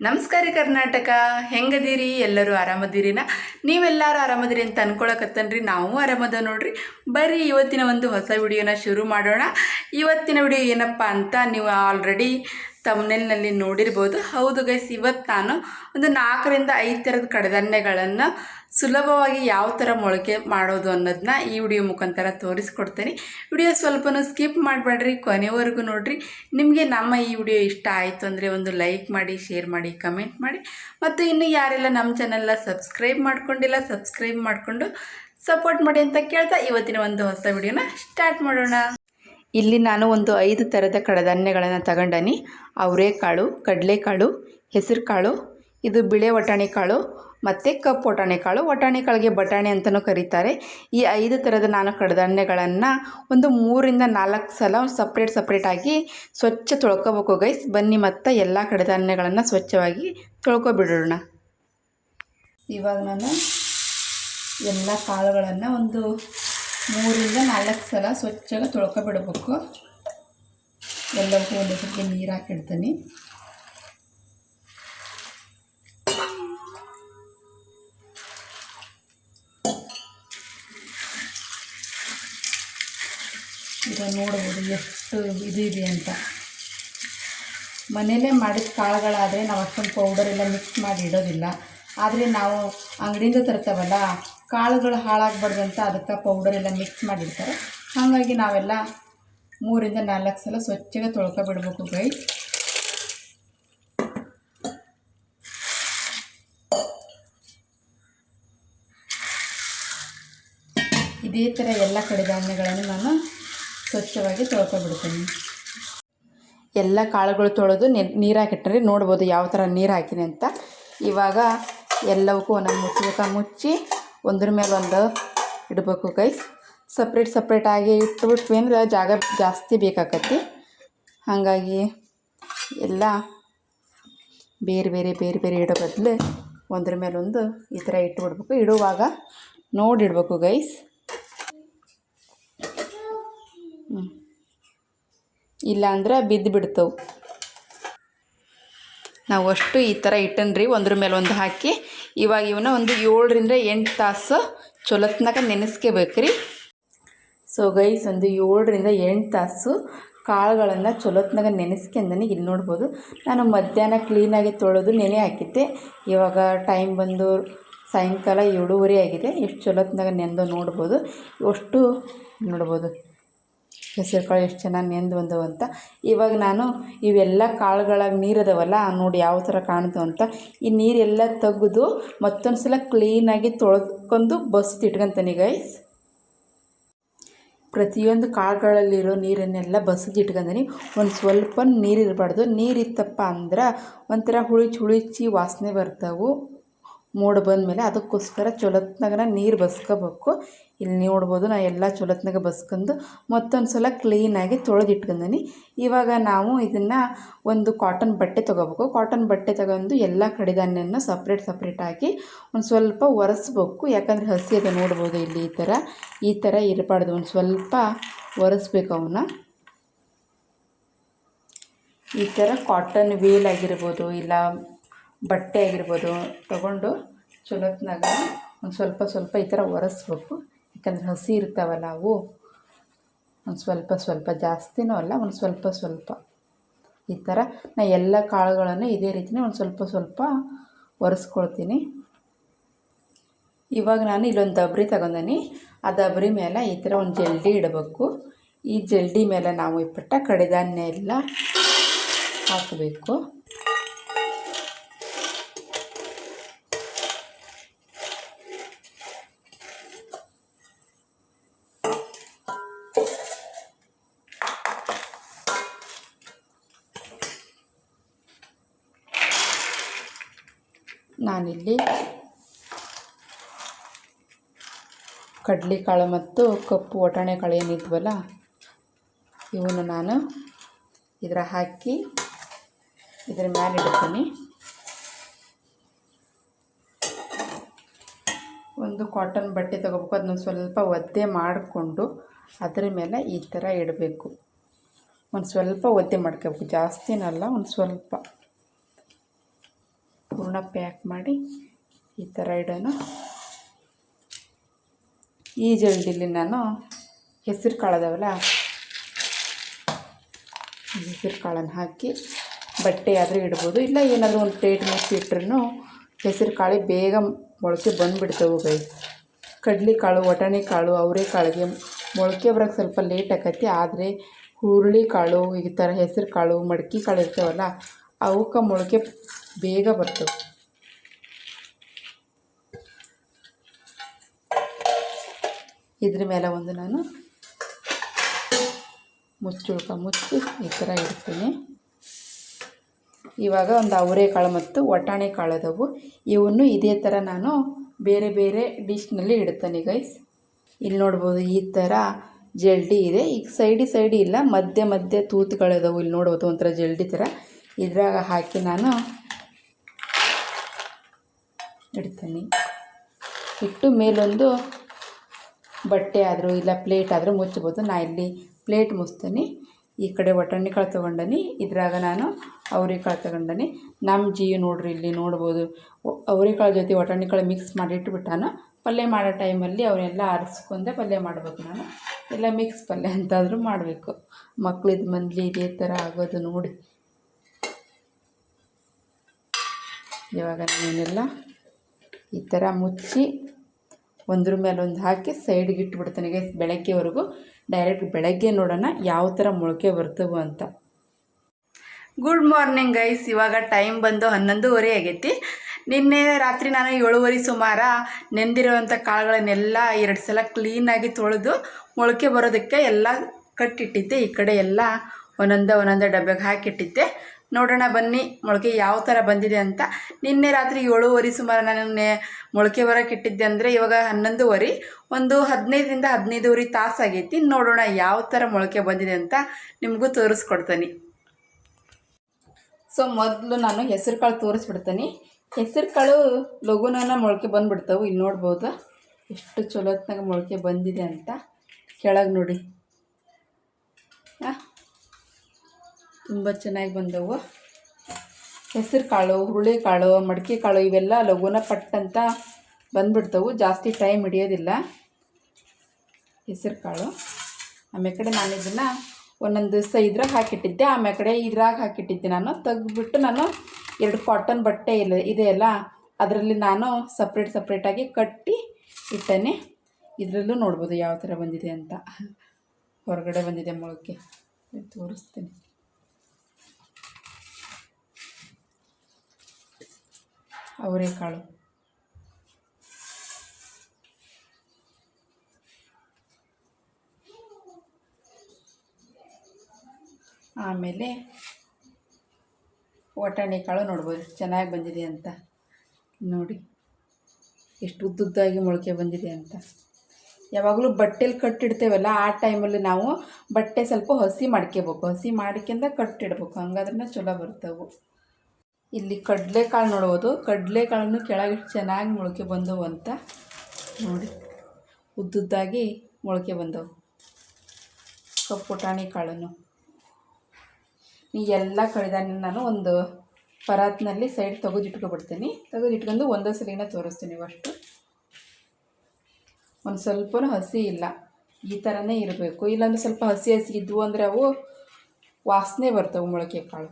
ನಮಸ್ಕಾರ ಕರ್ನಾಟಕ, ಹೆಂಗದೀರಿ? ಎಲ್ಲರೂ ಆರಾಮದಿರಿನ? ನೀವೆಲ್ಲರೂ ಆರಾಮದಿರಿ ಅಂತ ಅನ್ಕೊಳಕತ್ತನ್ರಿ. ನಾವು ಆರಾಮದ ನೋಡ್ರಿ. ಬರ್ರಿ ಇವತ್ತಿನ ಒಂದು ಹೊಸ ವಿಡಿಯೋನ ಶುರು ಮಾಡೋಣ. ಇವತ್ತಿನ ವಿಡಿಯೋ ಏನಪ್ಪ ಅಂತ ನೀವು ಆಲ್ರೆಡಿ ತಮ್ನೆಲ್ನಲ್ಲಿ ನೋಡಿರ್ಬೋದು. ಹೌದು ಗೈಸ್, ಇವತ್ತು ನಾನು ಒಂದು 4ರಿಂದ 5 ಥರದ ಕಡಧಾನ್ಯಗಳನ್ನು ಸುಲಭವಾಗಿ ಯಾವ ಥರ ಮೊಳಕೆ ಮಾಡೋದು ಅನ್ನೋದನ್ನ ಈ ವಿಡಿಯೋ ಮುಖಾಂತರ ತೋರಿಸ್ಕೊಡ್ತೀನಿ. ವಿಡಿಯೋ ಸ್ವಲ್ಪನೂ ಸ್ಕಿಪ್ ಮಾಡಬೇಡ್ರಿ, ಕೊನೆವರೆಗೂ ನೋಡಿರಿ. ನಿಮಗೆ ನಮ್ಮ ಈ ವಿಡಿಯೋ ಇಷ್ಟ ಆಯಿತು ಅಂದರೆ ಒಂದು ಲೈಕ್ ಮಾಡಿ, ಶೇರ್ ಮಾಡಿ, ಕಮೆಂಟ್ ಮಾಡಿ. ಮತ್ತು ಇನ್ನು ಯಾರೆಲ್ಲ ನಮ್ಮ ಚಾನೆಲ್ನ ಸಬ್ಸ್ಕ್ರೈಬ್ ಮಾಡ್ಕೊಂಡಿಲ್ಲ, ಸಬ್ಸ್ಕ್ರೈಬ್ ಮಾಡಿಕೊಂಡು ಸಪೋರ್ಟ್ ಮಾಡಿ ಅಂತ ಕೇಳ್ತಾ ಇವತ್ತಿನ ಒಂದು ಹೊಸ ವಿಡಿಯೋನ ಸ್ಟಾರ್ಟ್ ಮಾಡೋಣ. ಇಲ್ಲಿ ನಾನು ಒಂದು 5 ಥರದ ಕಡಧಾನ್ಯಗಳನ್ನು ತಗೊಂಡನಿ. ಅವರೆಕಾಳು, ಕಡಲೆಕಾಳು, ಹೆಸರು ಕಾಳು, ಇದು ಬಿಳೆ ವಟಾಣಿ ಕಾಳು ಮತ್ತು ಕಪ್ಪು ವಟಾಣಿ ಕಾಳು. ವಟಾಣಿ ಕಾಳಿಗೆ ಬಟಾಣಿ ಅಂತಲೂ ಕರೀತಾರೆ. ಈ 5 ಥರದ ನಾನು ಕಡಧಾನ್ಯಗಳನ್ನು ಒಂದು 3ರಿಂದ 4 ಸಲ ಸಪ್ರೇಟಾಗಿ ಸ್ವಚ್ಛ ತೊಳ್ಕೊಬೇಕು ಗೈಸ್. ಬನ್ನಿ ಮತ್ತು ಎಲ್ಲ ಕಡಧಾನ್ಯಗಳನ್ನು ಸ್ವಚ್ಛವಾಗಿ ತೊಳ್ಕೊಬಿಡೋಣ. ಇವಾಗ ನಾನು ಎಲ್ಲ ಕಾಳುಗಳನ್ನು ಒಂದು 3ರಿಂದ 4 ಸಲ ಸ್ವಚ್ಛವಾಗಿ ತೊಳ್ಕೊಬಿಡಬೇಕು. ಎಲ್ಲವಕ್ಕೂ ಒಂದು ಸ್ವಲ್ಪ ನೀರು ಹಾಕಿಡ್ತೀನಿ. ಈಗ ನೋಡ್ಬೋದು ಎಷ್ಟು ಇದೆ ಅಂತ. ಮನೆಯಲ್ಲೇ ಮಾಡಿದ ಕಾಳುಗಳಾದರೆ ನಾವು ಅಷ್ಟೊಂದು ಪೌಡರೆಲ್ಲ ಮಿಕ್ಸ್ ಮಾಡಿ ಇಡೋದಿಲ್ಲ. ಆದರೆ ನಾವು ಅಂಗಡಿಯಿಂದ ತರ್ತಾವಲ್ಲ, ಕಾಳುಗಳು ಹಾಳಾಗಬಾರ್ದು ಅಂತ ಅದಕ್ಕೆ ಪೌಡರೆಲ್ಲ ಮಿಕ್ಸ್ ಮಾಡಿರ್ತಾರೆ. ಹಾಗಾಗಿ ನಾವೆಲ್ಲ 3ರಿಂದ 4 ಸಲ ಸ್ವಚ್ಛಗೆ ತೊಳ್ಕೊಬಿಡ್ಬೇಕು ಗೈಸ್. ಇದೇ ಥರ ಎಲ್ಲ ಕಡಧಾನ್ಯಗಳನ್ನು ನಾನು ಸ್ವಚ್ಛವಾಗಿ ತೊಳ್ಕೊಬಿಡ್ತೀನಿ. ಎಲ್ಲ ಕಾಳುಗಳು ತೊಳೆದು ನೀರು ಹಾಕಿಟ್ರಿ. ನೋಡ್ಬೋದು ಯಾವ ಥರ ನೀರು ಹಾಕಿನಿ ಅಂತ. ಇವಾಗ ಎಲ್ಲವಕ್ಕೂ ಒಂದೊಂದು ಮುಚ್ಚಿ ಒಂದ್ರ ಮೇಲೆ ಒಂದು ಇಡಬೇಕು ಗೈಸ್. ಸಪ್ರೇಟಾಗಿ ಇಟ್ಬಿಟ್ವಿ ಅಂದ್ರೆ ಜಾಗ ಜಾಸ್ತಿ ಬೇಕಾಕತಿ. ಹಾಗಾಗಿ ಎಲ್ಲ ಬೇರೆ ಬೇರೆ ಇಡೋ ಬದಲು ಒಂದ್ರ ಮೇಲೆ ಒಂದು ಈ ಥರ ಇಟ್ಬಿಡ್ಬೇಕು. ಇಡುವಾಗ ನೋಡಿಡ್ಬೇಕು ಗೈಸ್. ಇಲ್ಲ ಅಂದ್ರೆ ಬಿದ್ದು ಬಿಡ್ತವೆ. ನಾವು ಅಷ್ಟು ಈ ಥರ ಇಟ್ಟನ್ರಿ, ಒಂದ್ರ ಮೇಲೆ ಒಂದು ಹಾಕಿ. ಇವಾಗ ಇವನ್ನ ಒಂದು 7ರಿಂದ 8 ತಾಸು ಚೊಲತ್ನಾಗ ನೆನೆಸ್ಕೋಬೇಕ್ರಿ. ಸೊ ಗೈಸ್, ಒಂದು 7ರಿಂದ 8 ತಾಸು ಕಾಳುಗಳನ್ನು ಚೊಲತ್ನಾಗ ನೆನೆಸ್ಕೊಂಡನಿ. ಇಲ್ಲಿ ನೋಡ್ಬೋದು ನಾನು ಮಧ್ಯಾಹ್ನ ಕ್ಲೀನಾಗಿ ತೊಳೆದು ನೆನೆ ಹಾಕಿದ್ದೆ. ಇವಾಗ ಟೈಮ್ ಬಂದು ಸಾಯಂಕಾಲ 7:30 ಆಗಿದೆ. ಎಷ್ಟು ಚೊಲತ್ನಾಗ ನೆಂದು ನೋಡ್ಬೋದು. ಅಷ್ಟು ನೋಡ್ಬೋದು ಹೆಸರು ಕಾಳು ಎಷ್ಟು ಚೆನ್ನಾಗಿ ನೆಂದು ಬಂದವು ಅಂತ. ಇವಾಗ ನಾನು ಇವೆಲ್ಲ ಕಾಳುಗಳಾಗ ನೀರದವಲ್ಲ, ನೋಡಿ ಯಾವ ಥರ ಕಾಣ್ತು ಅಂತ. ಈ ನೀರೆಲ್ಲ ತೆಗೆದು ಮತ್ತೊಂದು ಸಲ ಕ್ಲೀನಾಗಿ ತೊಳ್ಕೊಂಡು ಬಸ್ದಿಟ್ಕೊಂತೀನಿ ಗೈಸ್. ಪ್ರತಿಯೊಂದು ಕಾಳುಗಳಲ್ಲಿರೋ ನೀರನ್ನೆಲ್ಲ ಬಸ್ದಿಟ್ಕೊಂತೀನಿ. ಒಂದು ಸ್ವಲ್ಪ ನೀರಿರಬಾರ್ದು. ನೀರಿತ್ತಪ್ಪ ಅಂದ್ರೆ ಒಂಥರ ಹುಳಿಚಿ ವಾಸನೆ ಬರ್ತಾವೆ ಮೂಡು ಬಂದಮೇಲೆ. ಅದಕ್ಕೋಸ್ಕರ ಚೊಲತ್ನಾಗ ನೀರು ಬಸ್ಕೋಬೇಕು. ಇಲ್ಲಿ ನೋಡ್ಬೋದು ನಾನು ಎಲ್ಲ ಚೊಲತ್ನಾಗ ಬಸ್ಕೊಂಡು ಮತ್ತೊಂದು ಸಲ ಕ್ಲೀನಾಗಿ ತೊಳೆದಿಟ್ಕೊಂಡೀನಿ. ಇವಾಗ ನಾವು ಇದನ್ನು ಒಂದು ಕಾಟನ್ ಬಟ್ಟೆ ತೊಗೋಬೇಕು. ಕಾಟನ್ ಬಟ್ಟೆ ತಗೊಂಡು ಎಲ್ಲ ಕಡಧಾನ್ಯನ ಸಪ್ರೇಟಾಗಿ ಒಂದು ಸ್ವಲ್ಪ ಒರೆಸ್ಬೇಕು. ಯಾಕಂದರೆ ಹಸಿ ಅದು ನೋಡ್ಬೋದು ಇಲ್ಲಿ ಈ ಥರ ಇರಬಾರ್ದು. ಒಂದು ಸ್ವಲ್ಪ ಒರೆಸ್ಬೇಕು ಅವನ್ನ. ಈ ಥರ ಕಾಟನ್ ವೇಲ್ ಆಗಿರ್ಬೋದು, ಇಲ್ಲ ಬಟ್ಟೆ ಆಗಿರ್ಬೋದು ತೊಗೊಂಡು ಚೊಲತ್ನಾಗ ಒಂದು ಸ್ವಲ್ಪ ಈ ಥರ ಒರೆಸ್ಬೇಕು. ಯಾಕಂದರೆ ಹಸಿ ಇರ್ತಾವಲ್ಲ ಅವು. ಒಂದು ಸ್ವಲ್ಪ ಜಾಸ್ತಿನೂ ಅಲ್ಲ, ಒಂದು ಸ್ವಲ್ಪ ಈ ಥರ ನಾನು ಎಲ್ಲ ಕಾಳುಗಳನ್ನು ಇದೇ ರೀತಿಯೇ ಒಂದು ಸ್ವಲ್ಪ ಒರೆಸ್ಕೊಳ್ತೀನಿ. ಇವಾಗ ನಾನು ಇಲ್ಲೊಂದು ದಬ್ರಿ ತಗೊಂಡೀನಿ. ಆ ದಬ್ರಿ ಮೇಲೆ ಈ ಥರ ಒಂದು ಜಲ್ಡಿ ಇಡಬೇಕು. ಈ ಜಲ್ಡಿ ಮೇಲೆ ನಾವು ಇಪ್ಪಟ್ಟ ಕಡಧಾನ್ಯ ಎಲ್ಲ ಹಾಕಬೇಕು. ನಾನಿಲ್ಲಿ ಕಡಲೆಕಾಳು ಮತ್ತು ಕಪ್ಪು ವಟಾಣಿ ಕಾಳು ಏನಿದ್ವಲ್ಲ ಇವನು ನಾನು ಇದರ ಹಾಕಿ ಇದ್ರ ಮೇಲೆ ಇಡ್ತೀನಿ. ಒಂದು ಕಾಟನ್ ಬಟ್ಟೆ ತೊಗೋಬೇಕು. ಅದನ್ನ ಸ್ವಲ್ಪ ಒದ್ದೆ ಮಾಡಿಕೊಂಡು ಅದ್ರ ಮೇಲೆ ಈ ಥರ ಇಡಬೇಕು. ಒಂದು ಸ್ವಲ್ಪ ಒದ್ದೆ ಮಾಡ್ಕೋಬೇಕು, ಜಾಸ್ತಿನಲ್ಲ, ಒಂದು ಸ್ವಲ್ಪ. ಹೂರಣ ಪ್ಯಾಕ್ ಮಾಡಿ ಈ ಥರ ಇಡೋಣ. ಈ ಜಲ್ಡಿಲಿ ನಾನು ಹೆಸರು ಕಾಳು ಅದಾವಲ್ಲ, ಹೆಸರು ಕಾಳನ್ನು ಹಾಕಿ ಬಟ್ಟೆ ಆದರೂ ಇಡ್ಬೋದು, ಇಲ್ಲ ಏನಾದರೂ ಒಂದು ಪ್ಲೇಟ್ ಮುಚ್ಚಿ ಇಟ್ರೂ ಹೆಸರು ಕಾಳು ಬೇಗ ಮೊಳಕೆ ಬಂದುಬಿಡ್ತವೆ ಗೈಸ್. ಕಡ್ಲೆ ಕಾಳು, ವಟಾಣಿ ಕಾಳು, ಅವರೆಕಾಳಿಗೆ ಮೊಳಕೆ ಬರೋಕ್ಕೆ ಸ್ವಲ್ಪ ಲೇಟ್ ಆಕೈತಿ. ಆದರೆ ಹುರುಳಿ ಕಾಳು, ಈ ಥರ ಹೆಸರು ಕಾಳು, ಮಡಕೆ ಕಾಳು ಇರ್ತಾವಲ್ಲ, ಅವಕ್ಕೆ ಮೊಳಕೆ ಬೇಗ ಬರ್ತವೆ. ಇದ್ರ ಮೇಲೆ ಒಂದು ನಾನು ಮುಚ್ಚಿ ಈ ಥರ ಇಡ್ತೀನಿ. ಇವಾಗ ಒಂದು ಅವರೆಕಾಳು ಮತ್ತು ವಟಾಣಿ ಕಾಳು ಅದಾವು, ಇವನ್ನು ಇದೇ ಥರ ನಾನು ಬೇರೆ ಬೇರೆ ಡಿಶ್ನಲ್ಲಿ ಇಡ್ತೀನಿ ಗೈಸ್. ಇಲ್ಲಿ ನೋಡ್ಬೋದು ಈ ಥರ ಜಲ್ಡಿ ಇದೆ. ಈಗ ಸೈಡಿ ಇಲ್ಲ, ಮಧ್ಯೆ ತೂತುಗಳಿದಾವೆ. ಇಲ್ಲಿ ನೋಡ್ಬೋದು ಒಂಥರ ಜಲ್ಡಿ ಥರ. ಇದ್ರಾಗ ಹಾಕಿ ನಾನು ಇಡ್ತೀನಿ. ಇಟ್ಟು ಮೇಲೊಂದು ಬಟ್ಟೆ ಆದರೂ ಇಲ್ಲ ಪ್ಲೇಟ್ ಆದರೂ ಮುಚ್ಬೋದು. ನಾ ಇಲ್ಲಿ ಪ್ಲೇಟ್ ಮುಚ್ತೀನಿ. ಈ ಕಡೆ ವಟಾಣಿ ಕಾಳು ತೊಗೊಂಡನಿ, ಇದ್ರಾಗ ನಾನು ಅವರೆಕಾಳು ತೊಗೊಂಡನಿ. ನಮ್ಮ ಜೀವ ನೋಡ್ರಿ ಇಲ್ಲಿ ನೋಡ್ಬೋದು, ಅವರೆಕಾಳು ಜೊತೆ ವಟಾಣಿ ಕಾಳು ಮಿಕ್ಸ್ ಮಾಡಿ ಇಟ್ಬಿಟ್ಟಾನು. ಪಲ್ಯ ಮಾಡೋ ಟೈಮಲ್ಲಿ ಅವನ್ನೆಲ್ಲ ಆರಿಸ್ಕೊಂಡೆ ಪಲ್ಯ ಮಾಡ್ಬೇಕು ನಾನು, ಇಲ್ಲ ಮಿಕ್ಸ್ ಪಲ್ಯ ಅಂತಾದರೂ ಮಾಡಬೇಕು. ಮಕ್ಳಿದ್ದು ಮಂದ್ಲಿ ಇದೇ ಥರ ಆಗೋದು ನೋಡಿ. ಇವಾಗ ನಾನೆಲ್ಲ ಈ ಥರ ಮುಚ್ಚಿ ಒಂದ್ರ ಮೇಲೆ ಒಂದು ಹಾಕಿ ಸೈಡ್ಗೆ ಇಟ್ಬಿಡ್ತೀನಿ ಗೈಸ್. ಬೆಳಗ್ಗೆವರೆಗೂ ಡೈರೆಕ್ಟ್ ಬೆಳಗ್ಗೆ ನೋಡೋಣ ಯಾವ ಥರ ಮೊಳಕೆ ಬರ್ತವೆ ಅಂತ. Good morning guys. ಇವಾಗ ಟೈಮ್ ಬಂದು 11:30 ಆಗೈತಿ. ನಿನ್ನೆ ರಾತ್ರಿ ನಾನು 7:30 ಸುಮಾರು ನೆಂದಿರುವಂಥ ಕಾಳುಗಳನ್ನೆಲ್ಲ 2 ಸಲ ಕ್ಲೀನಾಗಿ ತೊಳೆದು ಮೊಳಕೆ ಬರೋದಕ್ಕೆ ಎಲ್ಲ ಕಟ್ಟಿಟ್ಟಿದ್ದೆ. ಈ ಕಡೆ ಎಲ್ಲ ಒಂದೊಂದೇ ಡಬ್ಬೆಗೆ ಹಾಕಿಟ್ಟಿದ್ದೆ. ನೋಡೋಣ ಬನ್ನಿ ಮೊಳಕೆ ಯಾವ ಥರ ಬಂದಿದೆ ಅಂತ. ನಿನ್ನೆ ರಾತ್ರಿ 7:30 ಸುಮಾರು ನಾನು ಮೊಳಕೆ ಬರೋಕೆ ಇಟ್ಟಿದ್ದೆ ಅಂದರೆ ಇವಾಗ 11:30, ಒಂದು 15ರಿಂದ 15:30 ತಾಸು ಆಗೈತಿ. ನೋಡೋಣ ಯಾವ ಥರ ಮೊಳಕೆ ಬಂದಿದೆ ಅಂತ ನಿಮಗೂ ತೋರಿಸ್ಕೊಡ್ತೀನಿ. ಸೊ ಮೊದಲು ನಾನು ಹೆಸರು ಕಾಳು ತೋರಿಸ್ಬಿಡ್ತೀನಿ. ಹೆಸರು ಕಾಳು ಲಘುನ ಮೊಳಕೆ ಬಂದುಬಿಡ್ತಾವೆ. ಇಲ್ಲಿ ನೋಡ್ಬೋದು ಎಷ್ಟು ಚಲೋತ್ನಾಗ ಮೊಳಕೆ ಬಂದಿದೆ ಅಂತ. ಕೆಳಗೆ ನೋಡಿ, ತುಂಬ ಚೆನ್ನಾಗಿ ಬಂದವು. ಹೆಸರು ಕಾಳು, ಹುರುಳಿ ಕಾಳು, ಮಡಕೆ ಕಾಳು ಇವೆಲ್ಲ ಲಘುನ ಪಟ್ಟಂತ ಬಂದುಬಿಡ್ತವೆ, ಜಾಸ್ತಿ ಟೈಮ್ ಹಿಡಿಯೋದಿಲ್ಲ. ಹೆಸರು ಕಾಳು ಆಮೇಲೆ ಕಡೆ ನಾನು ಇದನ್ನು ಒಂದೊಂದು ದಿವಸ ಇದ್ರಾಗ ಹಾಕಿಟ್ಟಿದ್ದೆ, ಆಮೇಲೆ ಕಡೆ ಇದ್ರಾಗ ಹಾಕಿಟ್ಟಿದ್ದೆ. ನಾನು ತೆಗೆದ್ಬಿಟ್ಟು ನಾನು 2 ಕಾಟನ್ ಬಟ್ಟೆ ಇದೆಯಲ್ಲ ಅದರಲ್ಲಿ ನಾನು ಸಪ್ರೇಟಾಗಿ ಕಟ್ಟಿ ಇಟ್ಟೇನೆ. ಇದರಲ್ಲೂ ನೋಡ್ಬೋದು ಯಾವ ಥರ ಬಂದಿದೆ ಅಂತ. ಹೊರಗಡೆ ಬಂದಿದೆ ಮೊಳಕೆ, ತೋರಿಸ್ತೀನಿ. ಅವರೆಕಾಳು, ಆಮೇಲೆ ವಟಾಣಿ ಕಾಳು ನೋಡ್ಬೋದು ಚೆನ್ನಾಗಿ ಬಂದಿದೆ ಅಂತ. ನೋಡಿ ಎಷ್ಟು ಉದ್ದುದ್ದಾಗಿ ಮೊಳಕೆ ಬಂದಿದೆ ಅಂತ. ಯಾವಾಗಲೂ ಬಟ್ಟೆಲಿ ಕಟ್ಟಿಡ್ತೇವಲ್ಲ ಆ ಟೈಮಲ್ಲಿ ನಾವು ಬಟ್ಟೆ ಸ್ವಲ್ಪ ಹಸಿ ಮಾಡ್ಕೋಬೇಕು. ಹಸಿ ಮಾಡ್ಕೊಂಡು ಕಟ್ಟಿಡ್ಬೇಕು, ಹಂಗಾದ್ರೆ ಚಲೋ ಬರ್ತವೆ. ಇಲ್ಲಿ ಕಡಲೆಕಾಳು ನೋಡ್ಬೋದು, ಕಡಲೆಕಾಳನ್ನು ಕೆಳಗೆ ಚೆನ್ನಾಗಿ ಮೊಳಕೆ ಬಂದವು ಅಂತ ನೋಡಿ, ಉದ್ದುದ್ದಾಗಿ ಮೊಳಕೆ ಬಂದವು. ಕಪ್ಪು ವಟಾಣಿ ಕಾಳನ್ನು ಈ ಎಲ್ಲ ಕಳೆದಾನ ನಾನು ಒಂದು ಪರಾತ್ನಲ್ಲಿ ಸೈಡ್ ತೆಗೆದಿಟ್ಕೊಬಿಡ್ತೀನಿ. ತೆಗೆದಿಟ್ಕೊಂಡು ಒಂದೇ ಸಲಿನ ತೋರಿಸ್ತೀನಿ. ಅಷ್ಟು ಒಂದು ಸ್ವಲ್ಪನೂ ಹಸಿ ಇಲ್ಲ, ಈ ಥರನೇ ಇರಬೇಕು. ಇಲ್ಲಾಂದ್ರೆ ಸ್ವಲ್ಪ ಹಸಿ ಇದ್ವು ಅಂದರೆ ಅವು ವಾಸನೆ ಬರ್ತವೆ ಮೊಳಕೆ ಕಾಳು.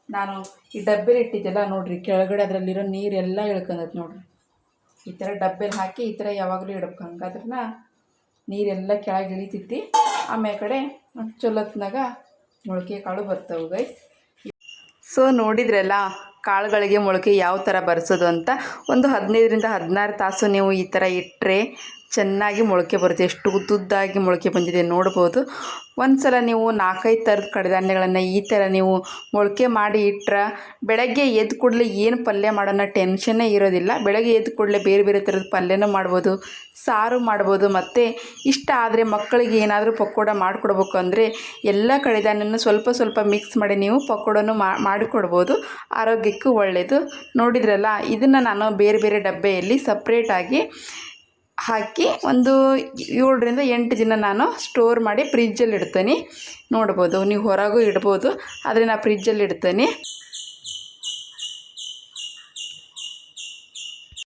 ನಾನು ಈ ಡಬ್ಬೆಲಿ ಇಟ್ಟಿದ್ದೆಲ್ಲ ನೋಡಿರಿ, ಕೆಳಗಡೆ ಅದರಲ್ಲಿರೋ ನೀರೆಲ್ಲ ಇಳ್ಕೊಂಡೈತೆ ನೋಡಿರಿ. ಈ ಥರ ಡಬ್ಬೆಲಿ ಹಾಕಿ ಈ ಥರ ಯಾವಾಗಲೂ ಇಡಬೇಕು, ಹಂಗಾದ್ರೆ ನೀರೆಲ್ಲ ಕೆಳಗೆ ಇಳಿತೈತಿ. ಆಮೇಲೆ ಕಡೆ ಚಲೋತ್ನಾಗ ಮೊಳಕೆ ಕಾಳು ಬರ್ತವೆ ಗೈಸ್. ಸೊ ನೋಡಿದ್ರಲ್ಲ ಕಾಳುಗಳಿಗೆ ಮೊಳಕೆ ಯಾವ ಥರ ಬರ್ಸೋದು ಅಂತ. ಒಂದು 15ರಿಂದ 16 ತಾಸು ನೀವು ಈ ಥರ ಇಟ್ಟರೆ ಚೆನ್ನಾಗಿ ಮೊಳಕೆ ಬರುತ್ತೆ. ಎಷ್ಟು ಉದ್ದುದ್ದಾಗಿ ಮೊಳಕೆ ಬಂದಿದೆ ನೋಡ್ಬೋದು. ಒಂದು ಸಲ ನೀವು 4-5 ಥರದ ಕಡಧಾನ್ಯಗಳನ್ನು ಈ ಥರ ನೀವು ಮೊಳಕೆ ಮಾಡಿ ಇಟ್ಟರೆ ಬೆಳಗ್ಗೆ ಎದ್ದು ಕೂಡಲೇ ಏನು ಪಲ್ಯ ಮಾಡೋಣ ಟೆನ್ಷನ್ನೇ ಇರೋದಿಲ್ಲ. ಬೆಳಗ್ಗೆ ಎದ್ದು ಕೂಡಲೇ ಬೇರೆ ಬೇರೆ ಥರದ ಪಲ್ಯನೂ ಮಾಡ್ಬೋದು, ಸಾರು ಮಾಡ್ಬೋದು. ಮತ್ತು ಇಷ್ಟ ಆದರೆ ಮಕ್ಕಳಿಗೆ ಏನಾದರೂ ಪಕೋಡ ಮಾಡಿಕೊಡ್ಬೇಕು ಅಂದರೆ ಎಲ್ಲ ಕಡಧಾನ್ಯನೂ ಸ್ವಲ್ಪ ಮಿಕ್ಸ್ ಮಾಡಿ ನೀವು ಪಕೋಡನೂ ಮಾಡಿಕೊಡ್ಬೋದು, ಆರೋಗ್ಯಕ್ಕೂ ಒಳ್ಳೆಯದು. ನೋಡಿದ್ರಲ್ಲ, ಇದನ್ನು ನಾನು ಬೇರೆ ಬೇರೆ ಡಬ್ಬೆಯಲ್ಲಿ ಸಪ್ರೇಟಾಗಿ ಹಾಕಿ ಒಂದು 7ರಿಂದ 8 ದಿನ ನಾನು ಸ್ಟೋರ್ ಮಾಡಿ ಫ್ರಿಜ್ಜಲ್ಲಿ ಇಡ್ತೀನಿ. ನೋಡ್ಬೋದು, ನೀವು ಹೊರಗೂ ಇಡ್ಬೋದು, ಆದರೆ ನಾನು ಫ್ರಿಜ್ಜಲ್ಲಿ ಇಡ್ತೀನಿ.